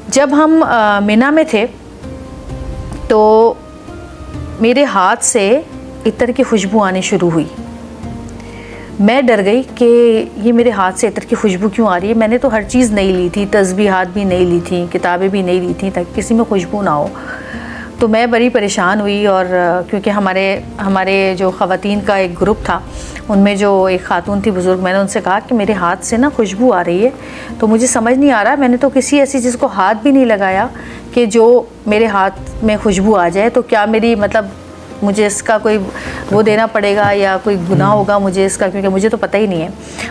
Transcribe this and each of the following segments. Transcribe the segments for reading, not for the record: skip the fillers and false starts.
جب ہم مینا میں تھے تو میرے ہاتھ سے عطر کی خوشبو آنی شروع ہوئی. میں ڈر گئی کہ یہ میرے ہاتھ سے عطر کی خوشبو کیوں آ رہی ہے. میں نے تو ہر چیز نہیں لی تھی, تسبیحات بھی نہیں لی تھیں, کتابیں بھی نہیں لی تھیں تاکہ کسی میں خوشبو نہ ہو. تو میں بڑی پریشان ہوئی, اور کیونکہ ہمارے جو خواتین کا ایک گروپ تھا, ان میں جو ایک خاتون تھی بزرگ, میں نے ان سے کہا کہ میرے ہاتھ سے نا خوشبو آ رہی ہے, تو مجھے سمجھ نہیں آ رہا, میں نے تو کسی ایسی چیز کو ہاتھ بھی نہیں لگایا کہ جو میرے ہاتھ میں خوشبو آ جائے, تو کیا میری مطلب مجھے اس کا کوئی وہ دینا پڑے گا یا کوئی گناہ ہوگا مجھے اس کا, کیونکہ مجھے تو پتہ ہی نہیں ہے.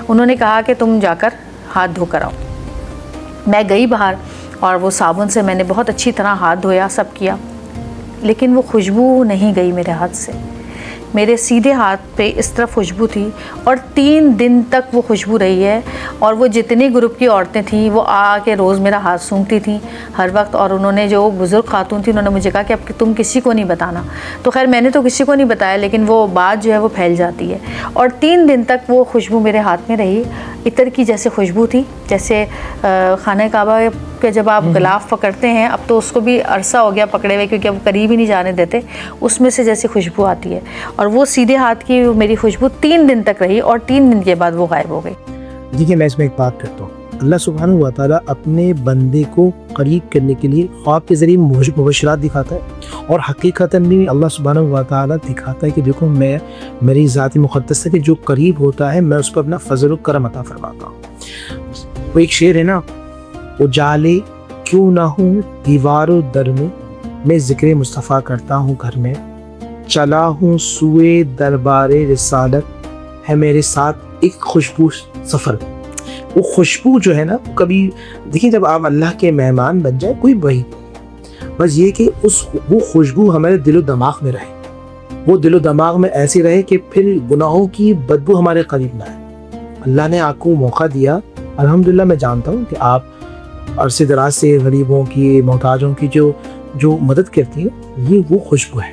انہوں نے کہا کہ تم جا کر ہاتھ دھو کر آؤ. میں گئی باہر اور وہ صابن سے میں نے بہت اچھی طرح ہاتھ دھویا, سب کیا, لیکن وہ خوشبو نہیں گئی میرے ہاتھ سے. میرے سیدھے ہاتھ پہ اس طرف خوشبو تھی, اور 3 دن تک وہ خوشبو رہی ہے. اور وہ جتنی گروپ کی عورتیں تھیں وہ آ کے روز میرا ہاتھ سونگھتی تھیں ہر وقت. اور انہوں نے, جو بزرگ خاتون تھی, انہوں نے مجھے کہا کہ اب تم کسی کو نہیں بتانا. تو خیر میں نے تو کسی کو نہیں بتایا, لیکن وہ بات جو ہے وہ پھیل جاتی ہے. اور 3 دن تک وہ خوشبو میرے ہاتھ میں رہی, عطر کی جیسے خوشبو تھی, جیسے خانہ کعبہ کہ جب آپ غلاف پکڑتے ہیں, اب تو اس کو بھی عرصہ ہو گیا پکڑے ہوئے کیونکہ اب قریب ہی نہیں جانے دیتے, اس میں سے جیسے خوشبو آتی ہے. اور وہ سیدھے ہاتھ کی میری خوشبو 3 دن تک رہی, اور 3 دن کے بعد وہ غائب ہو گئی. دیکھیے میں اس میں ایک بات کرتا ہوں, اللہ سبحانہ و تعالیٰ اپنے بندے کو قریب کرنے کے لیے خواب کے ذریعے مبشرات دکھاتا ہے, اور حقیقتاً بھی اللہ سبحانہ و تعالیٰ دکھاتا ہے کہ دیکھو میں, میری ذات مقدس ہے کہ جو قریب ہوتا ہے میں اس پر اپنا فضل و کرم عطا فرماتا ہوں. وہ ایک شعر ہے نا, اجالے کیوں نہ ہوں دیوار و در میں ذکر مصطفیٰ کرتا ہوں گھر میں, چلا ہوں سوئے دربار رسالت ہے میرے ساتھ ایک خوشبو سفر. وہ خوشبو جو ہے نا, کبھی دیکھیں جب آپ اللہ کے مہمان بن جائے کوئی وہی, بس یہ کہ وہ خوشبو ہمارے دل و دماغ میں رہے, وہ دل و دماغ میں ایسی رہے کہ پھر گناہوں کی بدبو ہمارے قریب نہ آئے. اللہ نے آپ کو موقع دیا, الحمدللہ. میں جانتا ہوں کہ آپ عرصے دراز سے غریبوں کی, محتاجوں کی جو مدد کرتی ہیں, یہ وہ خوشبو ہے.